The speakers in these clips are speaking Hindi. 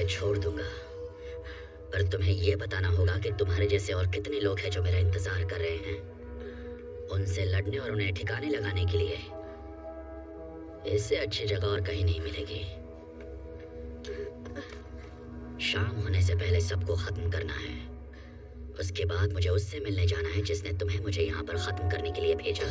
छोड़ दूंगा, पर तुम्हें यह बताना होगा कि तुम्हारे जैसे और कितने लोग हैं जो मेरा इंतजार कर रहे हैं। उनसे लड़ने और उन्हें ठिकाने लगाने के लिए इससे अच्छी जगह और कहीं नहीं मिलेगी। शाम होने से पहले सबको खत्म करना है। उसके बाद मुझे उससे मिलने जाना है जिसने तुम्हें मुझे यहाँ पर खत्म करने के लिए भेजा।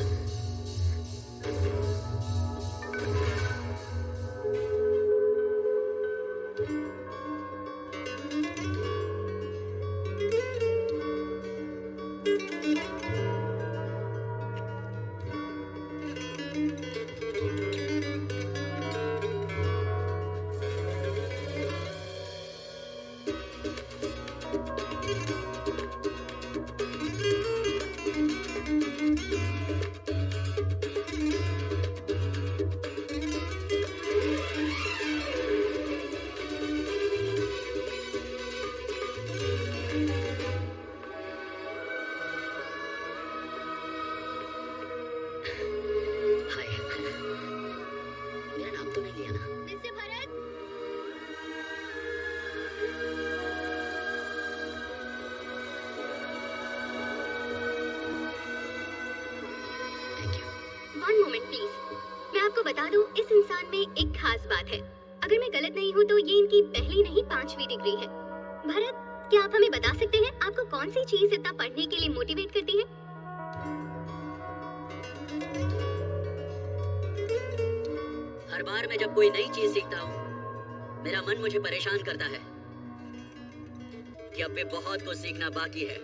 मुझे परेशान करता है कि अब भी बहुत कुछ सीखना बाकी है।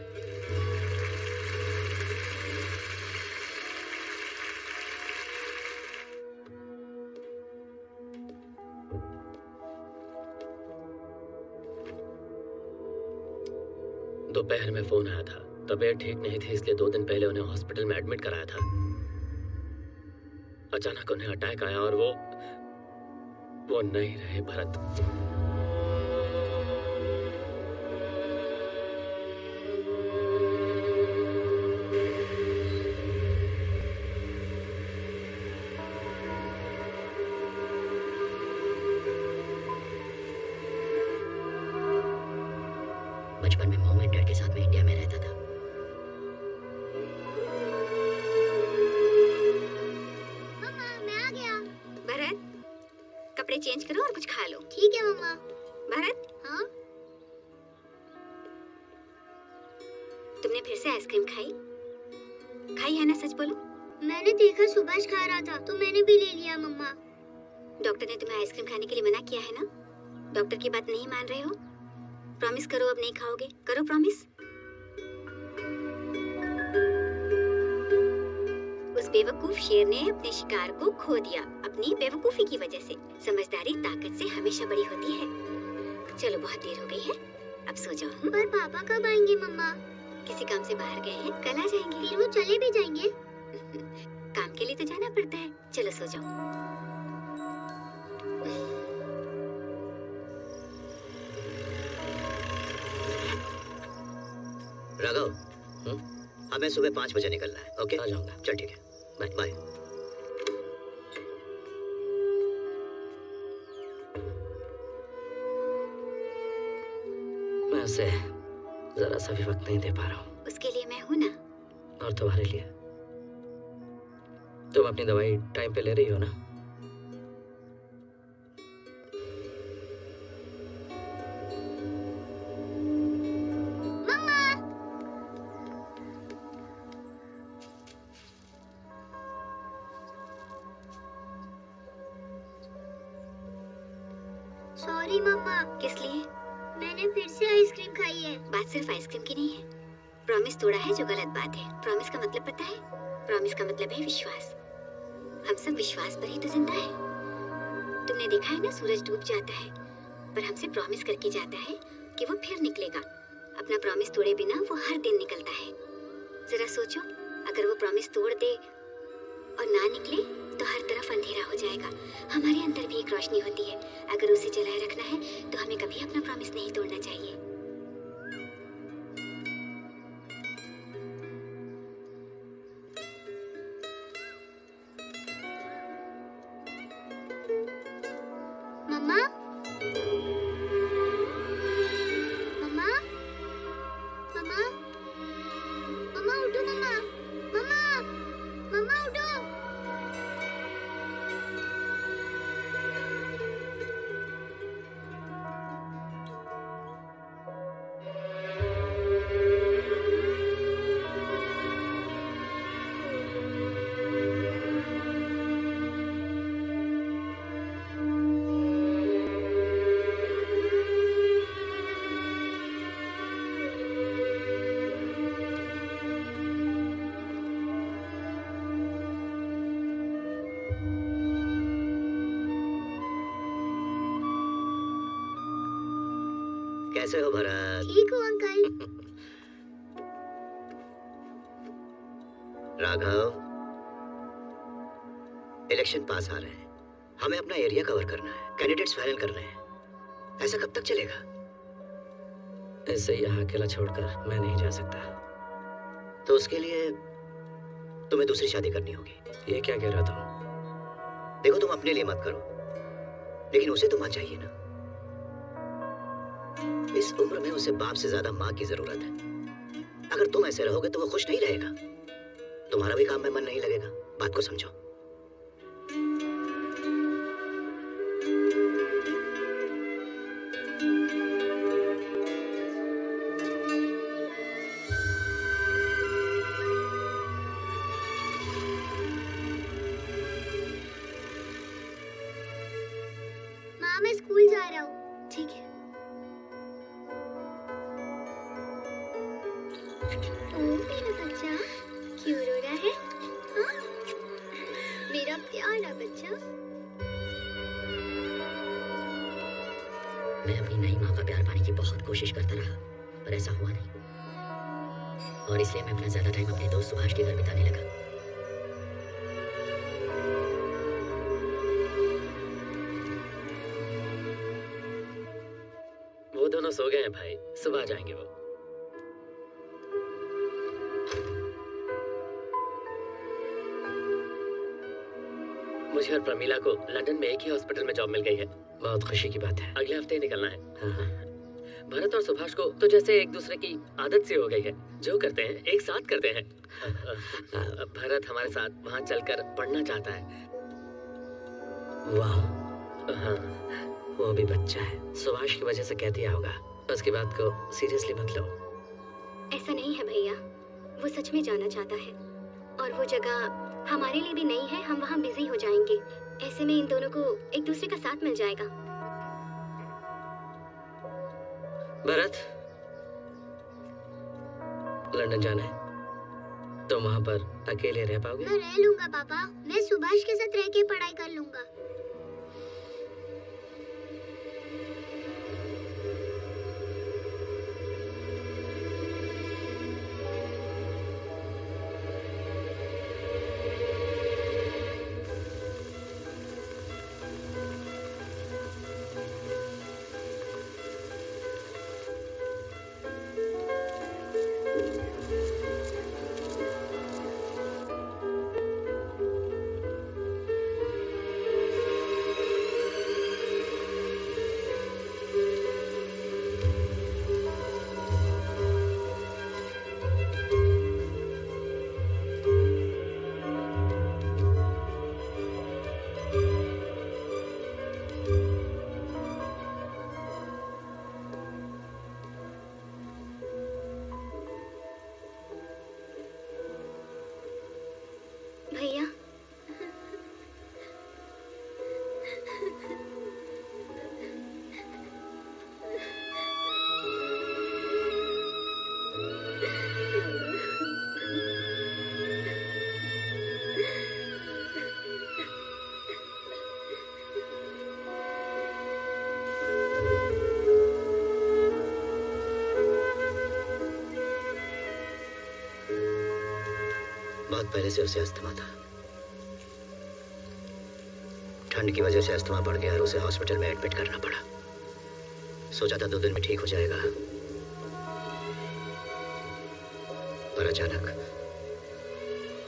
दोपहर में फोन आया था। तबीयत ठीक नहीं थी, इसलिए 2 दिन पहले उन्हें हॉस्पिटल में एडमिट कराया था। अचानक उन्हें अटैक आया और वो नहीं रहे भरत। बचपन में मॉम एंड डैड के साथ में इंडिया में रहता था। मम्मा, मैं आ गया। भरत, कपड़े चेंज करो और कुछ खा लो। ठीक है मम्मा। भरत, हाँ? तुमने फिर से आइसक्रीम खाई? खाई है ना, सच बोलो। मैंने देखा सुभाष खा रहा था तो मैंने भी ले लिया मम्मा। डॉक्टर ने तुम्हें आइसक्रीम खाने के लिए मना किया है ना? डॉक्टर की बात नहीं मान रहे हो? प्रॉमिस करो अब नहीं खाओगे। करो प्रॉमिस। उस बेवकूफ शेर ने अपने शिकार को खो दिया अपनी बेवकूफी की वजह से। समझदारी ताकत से हमेशा बड़ी होती है। चलो बहुत देर हो गई है, अब सो जाओ। पर पापा कब आएंगे मम्मा? किसी काम से बाहर गए हैं, कल आ जाएंगे। फिर वो चले भी जाएंगे? काम के लिए तो जाना पड़ता है। चलो सो जाओ। राघव, हमें सुबह 5 बजे निकलना है। ओके? आ जाऊंगा। चल ठीक है, बाय बाय। तुमसे जरा सा भी वक्त नहीं दे पा रहा हूँ। उसके लिए मैं हूँ ना। और तुम्हारे लिए? तुम अपनी दवाई टाइम पे ले रही हो ना? सॉरी मम्मा। किस लिए? मैंने फिर से आइसक्रीम खाई है। बात सिर्फ आइसक्रीम की नहीं है। प्रॉमिस तोड़ा है जो गलत बात है। प्रॉमिस का मतलब पता है? प्रॉमिस का मतलब है विश्वास। हम सब विश्वास पर ही तो जिंदा है। तुमने देखा है ना, सूरज डूब जाता है पर हमसे प्रॉमिस करके जाता है कि वो फिर निकलेगा। अपना प्रॉमिस तोड़े बिना वो हर दिन निकलता है। जरा सोचो, अगर वो प्रॉमिस तोड़ दे और ना निकले तो हर तरफ अंधेरा हो जाएगा। हमारे अंदर भी एक रोशनी होती है, अगर उसे जलाए रखना है तो हमें कभी अपना प्रॉमिस नहीं तोड़ना चाहिए। मम्मा, मम्मा, मम्मा, मम्मा उठो मम्मा, मम्मा, मम्मा उठो। कैसे हो भरत? ठीक हूँ अंकल। राघव, इलेक्शन पास आ रहे हैं, हमें अपना एरिया कवर करना है, कैंडिडेट्स फाइनल कर रहे हैं। ऐसा कब तक चलेगा? ऐसे यहाँ अकेला छोड़कर मैं नहीं जा सकता। तो उसके लिए तुम्हें दूसरी शादी करनी होगी। ये क्या कह रहा था? देखो, तुम अपने लिए मत करो, लेकिन उसे तो माँ चाहिए ना। इस उम्र में उसे बाप से ज्यादा माँ की जरूरत है। अगर तुम ऐसे रहोगे तो वो खुश नहीं रहेगा, तुम्हारा भी काम में मन नहीं लगेगा। बात को समझो। माँ, मैं स्कूल जा रहा हूँ। ठीक है। ओ मेरा बच्चा, क्यों रो रहा है? हाँ? मेरा प्यारा बच्चा। मैं अपनी नई माँ का प्यार पाने की बहुत कोशिश करता रहा, पर ऐसा हुआ नहीं। और इसलिए मैं अपना ज्यादा टाइम अपने दोस्त सुभाष के घर बिताने लगा। वो दोनों सो गए हैं भाई, सुबह आ जाएंगे वो। मुझे और प्रमीला को लंदन में एक ही हॉस्पिटल में जॉब मिल गई है। बहुत खुशी की बात है। अगले हफ्ते ही निकलना है। हाँ हाँ। भरत और सुभाष को तो जैसे एक दूसरे की आदत सी हो गई है, जो करते हैं एक साथ करते हैं। भरत हमारे साथ वहाँ चलकर पढ़ना चाहता है। वाह, हाँ, वो भी बच्चा है। सुभाष की वजह से कह दिया होगा। उसकी बात को सीरियसली मत लो। ऐसा नहीं है भैया, वो सच में जाना चाहता है और वो जगह हमारे लिए भी नहीं है। हम वहाँ बिजी हो जाएंगे। ऐसे में इन दोनों को एक दूसरे का साथ मिल जाएगा। भरत, लंदन जाना है? तुम वहाँ पर अकेले रह पाओगे? मैं रह लूंगा पापा। मैं सुभाष के साथ रह के पढ़ाई कर लूंगा। पहले से उसे अस्थमा था। ठंड की वजह से अस्थमा बढ़ गया और उसे हॉस्पिटल में एडमिट करना पड़ा। सोचा था 2 दिन में ठीक हो जाएगा, पर अचानक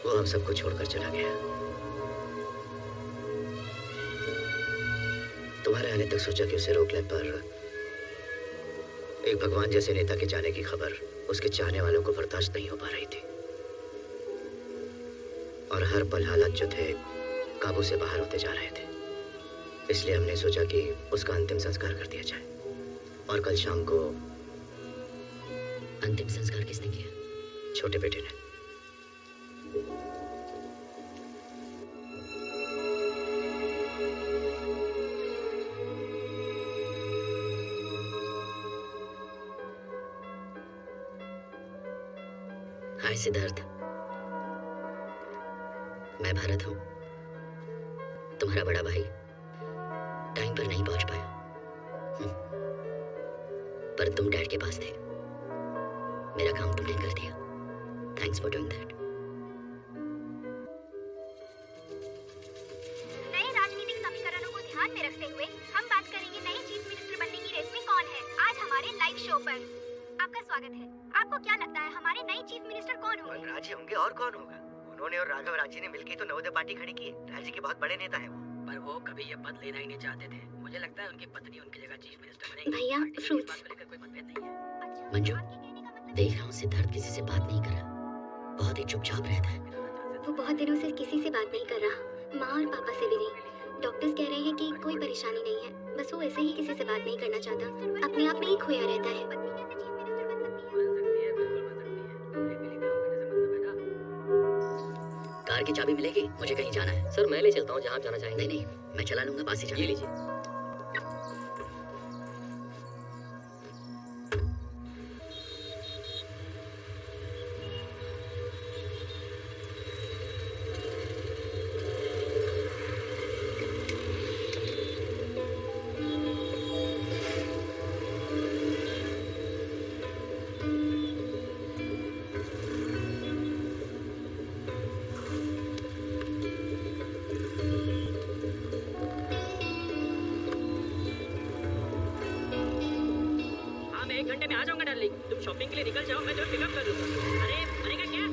वो हम सबको छोड़कर चला गया। तुम्हारे आने तक सोचा कि उसे रोक ले, पर एक भगवान जैसे नेता के जाने की खबर उसके चाहने वालों को बर्दाश्त नहीं हो पा रही थी, और हर पल हालात जो थे काबू से बाहर होते जा रहे थे। इसलिए हमने सोचा कि उसका अंतिम संस्कार कर दिया जाए। और कल शाम को अंतिम संस्कार किसने किया? छोटे बेटे ने। हाय सिद्धार्थ, मैं भारत हूँ, तुम्हारा बड़ा भाई। टाइम पर नहीं पहुंच पाया, पर तुम डैड के पास थे। मेरा काम तुमने कर दिया। Thanks for doing that. नए राजनीतिक समीकरणों को ध्यान में रखते हुए हम बात करेंगे नए चीफ मिनिस्टर बनने की रेस में कौन है आज हमारे लाइव शो पर। आपका स्वागत है। आपको क्या लगता है हमारे नए चीफ मिनिस्टर कौन होंगे? वनराज होंगे, और कौन होगा? उन्होंने और राघव राजी ने मिलकर तो नवोदय पार्टी खड़ी की है। राज्य के बहुत बड़े नेता हैं वो। पर वो कभी ये पद लेना ही नहीं चाहते थे। मुझे लगता है उनकी पत्नी उनकी जगह चीफ मिनिस्टर बनेगी। भैया, पार्टी की fruits। बात को लेकर कोई मतभेद नहीं है। अच्छा, मंजू, आपके कहने का मतलब देख रहा हूँ सिद्धार्थ किसी से बात नहीं कर रहा, बहुत ही चुपचाप रहता है। वो बहुत दिनों से किसी से बात नहीं कर रहा, माँ और पापा से भी नहीं। डॉक्टर्स कह रहे हैं कि कोई परेशानी नहीं है, बस वो ऐसे ही किसी से बात नहीं करना चाहता, अपने आप में ही खोया रहता है। पत्नी कैसे चीफ मिनिस्टर बन सकती है? बन सकती है, बिल्कुल बन सकती है। लीगली काम करने से मतलब है ना। कार की चाबी मिलेगी? मुझे कहीं जाना है। सर मैं ले चलता हूँ जहाँ आप जाना चाहेंगे। नहीं, मैं चला लूंगा, पास ही ये जाना। लीजिए। हाँ मैं 1 घंटे में आ जाऊंगा डार्लिंग। तुम शॉपिंग के लिए निकल जाओ, मैं तुम्हें पिकअप कर लूंगा। अरे बनेगा क्या?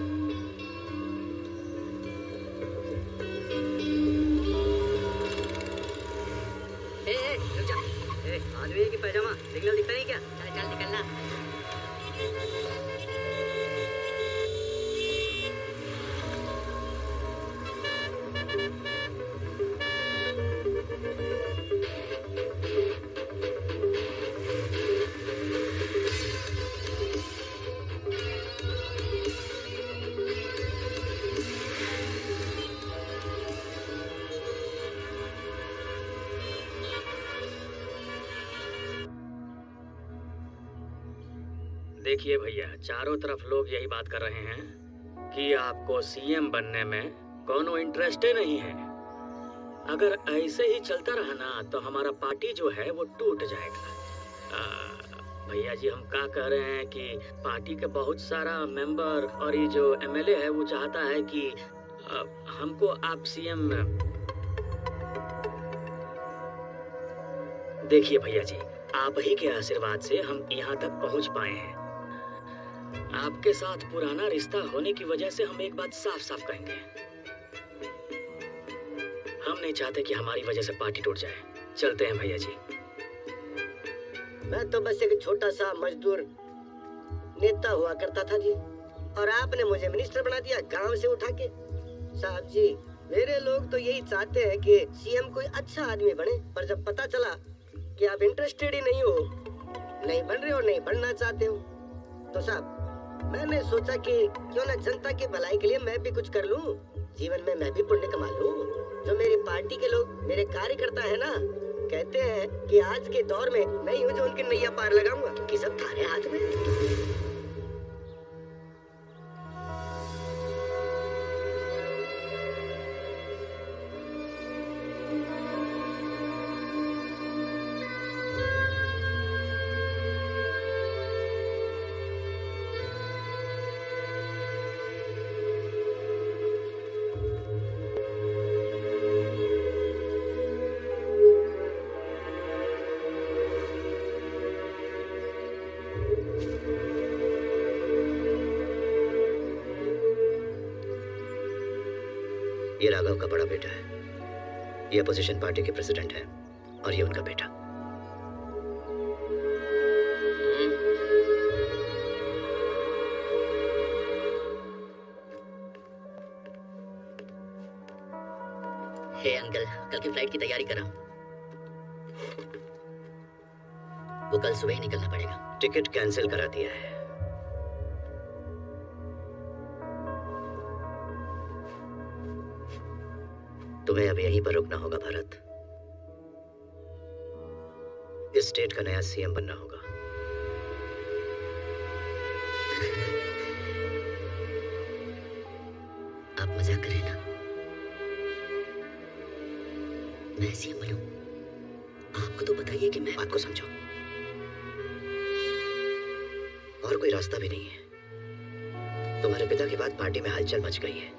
रुक जा। आज भी की पैजामा सिग्नल दिखता नहीं क्या? चल चल निकलना। देखिए भैया, चारों तरफ लोग यही बात कर रहे हैं कि आपको सीएम बनने में कोनो इंटरेस्ट ही नहीं है। अगर ऐसे ही चलता रहा ना तो हमारा पार्टी जो है वो टूट जाएगा। भैया जी, हम क्या कह रहे हैं कि पार्टी के बहुत सारा मेंबर और ये जो एमएलए है वो चाहता है कि हमको आप सीएम। देखिए भैया जी, आप ही के आशीर्वाद से हम यहाँ तक पहुँच पाए हैं। आपके साथ पुराना रिश्ता होने की वजह से हम एक बात साफ साफ कहेंगे, हम नहीं चाहते कि हमारी वजह से पार्टी टूट जाए। चलते हैं भैया जी। मैं तो बस एक छोटा सा मजदूर नेता हुआ करता था जी, और आपने मुझे मिनिस्टर बना दिया गांव से उठा के। साहब जी, मेरे लोग तो यही चाहते हैं कि सीएम कोई अच्छा आदमी बने, पर जब पता चला कि आप इंटरेस्टेड ही नहीं हो, नहीं बन रहे हो, नहीं बनना चाहते हो, तो साहब मैंने सोचा कि क्यों ना जनता की भलाई के लिए मैं भी कुछ कर लूं, जीवन में मैं भी पुण्य कमा लूं। जो मेरी पार्टी के लोग, मेरे कार्यकर्ता है ना, कहते हैं कि आज के दौर में मैं ही हूँ जो उनकी नैया पार लगाऊंगा, क्योंकि सब थारे हाथ में है। राघव का बड़ा बेटा है, ये अपोजिशन पार्टी के प्रेसिडेंट हैं और ये उनका बेटा। हे अंकल, कल की फ्लाइट की तैयारी कर रहा हूँ। वो कल सुबह ही निकलना पड़ेगा। टिकट कैंसिल करा दिया है। तुम्हें अब यहीं पर रुकना होगा भरत। इस स्टेट का नया सीएम बनना होगा। आप मजाक कर रहे हैं ना? मैं सीएम बनूं? आपको तो बताइए कि मैं... बात को समझो, और कोई रास्ता भी नहीं है। तुम्हारे पिता के बाद पार्टी में हलचल मच गई है।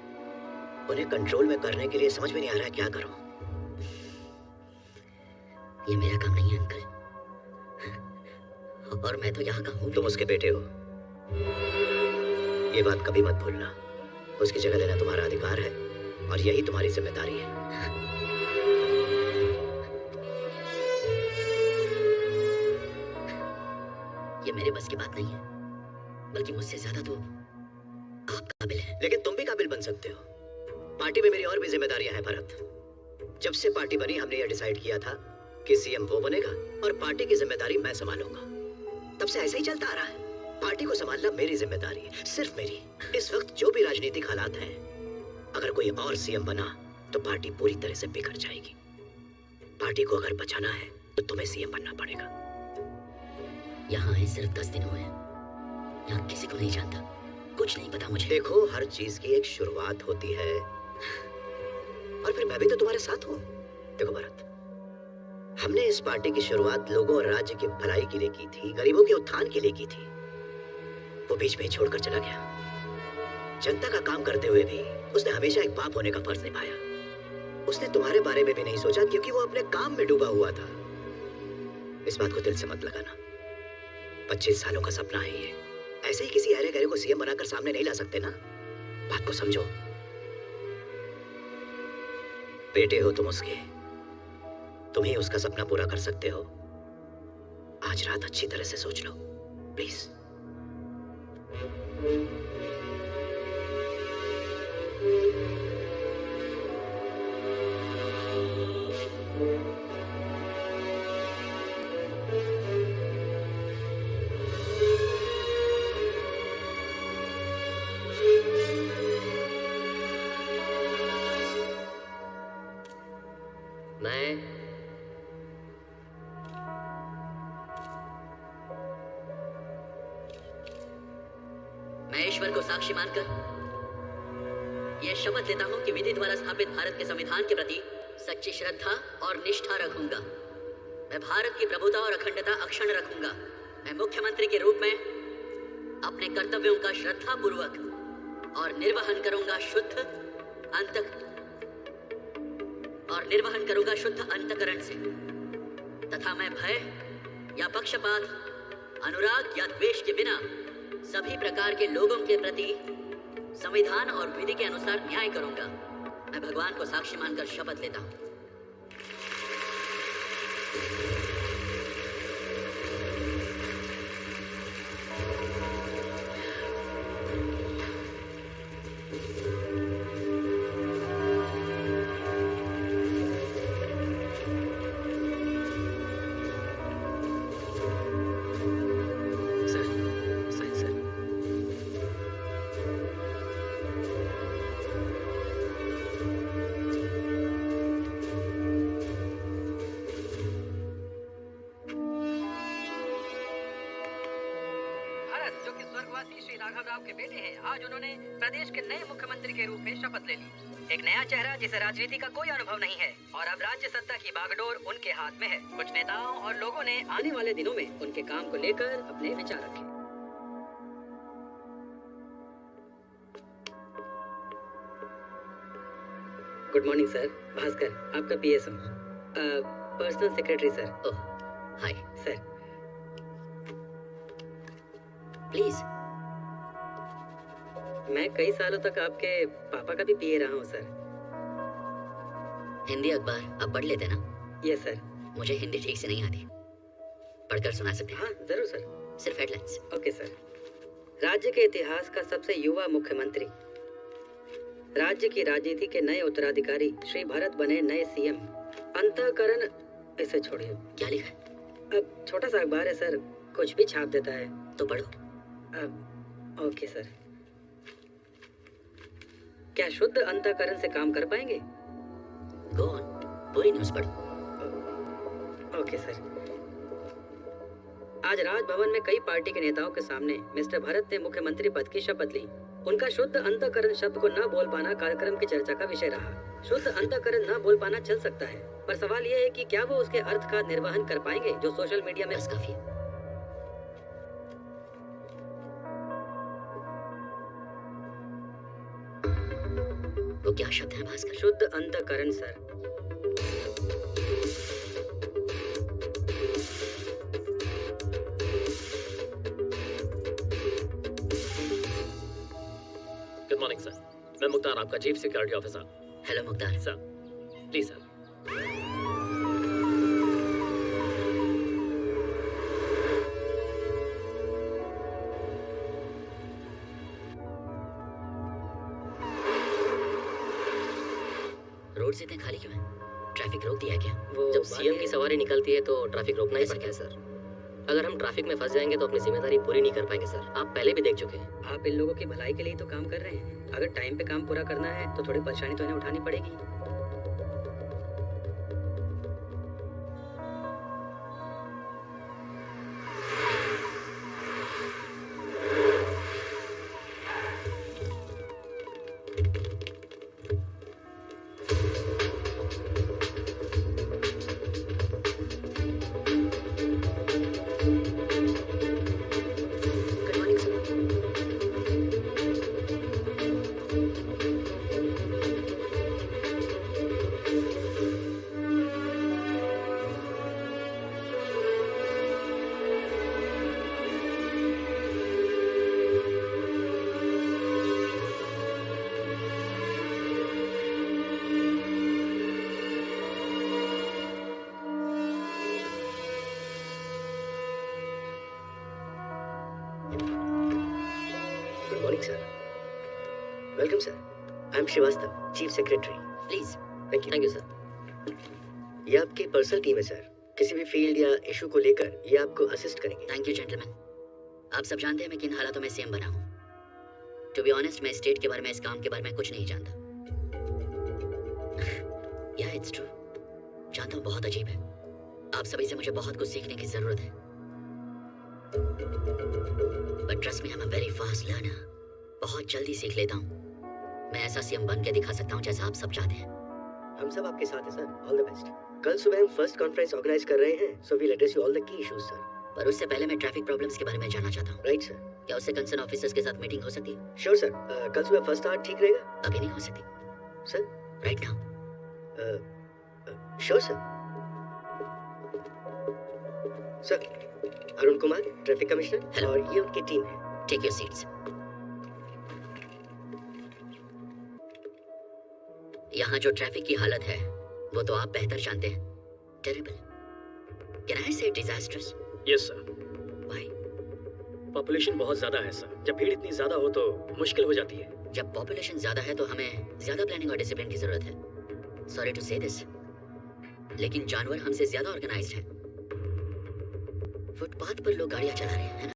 उन्हें कंट्रोल में करने के लिए समझ में नहीं आ रहा है क्या करूं। ये मेरा काम नहीं है अंकल, और मैं तो यहाँ का हूँ। तुम उसके बेटे हो, ये बात कभी मत भूलना। उसकी जगह लेना तुम्हारा अधिकार है और यही तुम्हारी जिम्मेदारी है। ये मेरे बस की बात नहीं है, बल्कि मुझसे ज्यादा तो आप काबिल हैं। लेकिन तुम भी काबिल बन सकते हो। पार्टी में मेरी और भी जिम्मेदारियां हैं भरत। जब से पार्टी बनी हमने यह डिसाइड किया था कि सीएम वो बनेगा और पार्टी की जिम्मेदारी मैं संभालूंगा। तब से ऐसे ही चलता आ रहा है। पार्टी को संभालना मेरी जिम्मेदारी है, सिर्फ मेरी। इस वक्त जो भी राजनीतिक हालात हैं, अगर कोई और सीएम बना तो पार्टी पूरी तरह से बिखर जाएगी। पार्टी को अगर बचाना है तो तुम्हें सीएम बनना पड़ेगा। यहाँ आए सिर्फ 10 दिन हुए हैं, यहाँ किसी को नहीं जानता, कुछ नहीं पता मुझे। देखो, हर चीज की एक शुरुआत होती है, और फिर मैं भी तो तुम्हारे साथ हूँ। देखो भरत, हमने इस पार्टी की शुरुआत लोगों और राज्य की भलाई के लिए की थी, गरीबों के उत्थान के लिए की थी। वो बीच में ही छोड़कर चला गया। जनता का काम करते हुए भी उसने हमेशा एक बाप होने का फर्ज निभाया। उसने तुम्हारे बारे में भी नहीं सोचा, क्योंकि वो अपने काम में डूबा हुआ था। इस बात को दिल से मत लगाना। 25 सालों का सपना है ये। ऐसे ही किसी अरे गरे को सीएम बनाकर सामने नहीं ला सकते ना। बात को समझो। बेटे हो तुम उसके, तुम ही उसका सपना पूरा कर सकते हो। आज रात अच्छी तरह से सोच लो, प्लीज। मैं ईश्वर को साक्षी मानकर यह शपथ लेता हूं कि विधि द्वारा स्थापित भारत के संविधान के प्रति सच्ची श्रद्धा और निष्ठा रखूंगा। मैं भारत की प्रभुता और अखंडता अक्षुण्ण रखूंगा। मैं मुख्यमंत्री के रूप में अपने कर्तव्यों का श्रद्धा पूर्वक और निर्वहन करूंगा शुद्ध अंतकरण से, तथा मैं भय या पक्षपात, अनुराग या द्वेष के बिना सभी प्रकार के लोगों के प्रति संविधान और विधि के अनुसार न्याय करूंगा। मैं भगवान को साक्षी मानकर शपथ लेता हूं। जिसे राजनीति का कोई अनुभव नहीं है, और अब राज्य सत्ता की बागडोर उनके हाथ में है। कुछ नेताओं और लोगों ने आने वाले दिनों में उनके काम को लेकर अपने विचार रखे। गुड मॉर्निंग सर, भास्कर आपका पीएस हूँ, personal secretary sir. Oh, hi sir. Please. मैं कई सालों तक आपके पापा का भी पीए रहा हूँ सर। हिंदी अखबार आप पढ़ लेते ना? Yes sir. मुझे हिंदी ठीक से नहीं आती, पढ़कर सुना सकते हैं? हाँ जरूर सर। सिर्फ हेडलाइंस। Okay sir. राज्य के इतिहास का सबसे युवा मुख्यमंत्री, राज्य की राजनीति के नए उत्तराधिकारी श्री भरत बने नए सीएम। अंतःकरण, इसे छोड़िए। क्या लिखा है? अब छोटा सा अखबार है सर, कुछ भी छाप देता है। तो पढ़ो। Okay sir. क्या शुद्ध अंतःकरण से काम कर पाएंगे? गो ऑन, पूरी न्यूज़ पढ़ो। Okay sir. आज राजभवन में कई पार्टी के नेताओं के सामने मिस्टर भरत ने मुख्यमंत्री पद की शपथ ली। उनका शुद्ध अंतःकरण शब्द को न बोल पाना कार्यक्रम की चर्चा का विषय रहा। शुद्ध अंतःकरण न बोल पाना चल सकता है, पर सवाल यह है कि क्या वो उसके अर्थ का निर्वहन कर पाएंगे जो सोशल मीडिया में। बस काफी है। वो क्या शब्द है भास्कर? शुद्ध अंतःकरण सर। गुड मॉर्निंग सर, मैं मुख्तार, आपका chief security officer. Hello Mukhtar. Sir please sir. Road इतने खाली क्यों है? ट्रैफिक रोक दिया है क्या? वो जब सीएम की सवारी निकलती है तो ट्रैफिक रोकना ही ऐसा पड़ता है सर। अगर हम ट्रैफिक में फंस जाएंगे तो अपनी जिम्मेदारी पूरी नहीं कर पाएंगे सर। आप पहले भी देख चुके हैं। आप इन लोगों की भलाई के लिए तो काम कर रहे हैं। अगर टाइम पे काम पूरा करना है तो थोड़ी परेशानी तो इन्हें उठानी पड़ेगी। Good morning sir. Good morning sir. Welcome sir. I am Shrivastava, chief secretary. Please. Thank you. Thank you sir. ये आपकी पर्सनल टीम है सर। किसी भी फील्ड या इशू को लेकर ये आपको असिस्ट करेंगे। Thank you gentleman. आप सब जानते हैं मैं किन हालातों में सीएम बना हूँ। टू बी ऑनेस्ट, मैं स्टेट के बारे में, इस काम के बारे में कुछ नहीं जानता। या इट्स ट्रू, जानता हूँ बहुत अजीब है। आप सभी से मुझे बहुत कुछ सीखने की जरूरत है। But trust me, I am a very fast learner. बहुत जल्दी सीख लेता हूँ। मैं ऐसा सीएम बन के दिखा सकता हूँ जैसा आप सब चाहते हैं। हम सब आपके साथ हैं सर। All the best. कल सुबह हम फर्स्ट कॉन्फ्रेंस ऑर्गेनाइज कर रहे हैं, so we'll address you all the key issues sir. पर उससे पहले मैं ट्रैफिक प्रॉब्लम्स के बारे में जानना चाहता हूँ। Right sir. क्या उससे कंसर्न ऑफिसर्स के साथ मीटिंग हो सकती है? Sure sir. कल सुबह फर्स्ट आवर ठीक रहेगा अभी नहीं हो सकती sir? Right now. Sure sir. Sir, Arun Kumar, traffic commissioner, Hello. और ये उनकी टीम है। Take your seats. यहाँ जो ट्रैफिक की हालत है वो तो आप बेहतर जानते हैं। टेरिबल, कैन आई से disasters? Yes sir. Why? Population बहुत ज्यादा है सर। जब भीड़ इतनी ज्यादा हो तो मुश्किल हो जाती है। जब पॉपुलेशन ज्यादा है तो हमें ज्यादा प्लानिंग और डिसिप्लिन की जरूरत है। सॉरी टू से दिस, लेकिन जानवर हमसे ज्यादा ऑर्गेनाइज्ड हैं। फुटपाथ पर लोग गाड़ियां चला रहे हैं, है ना?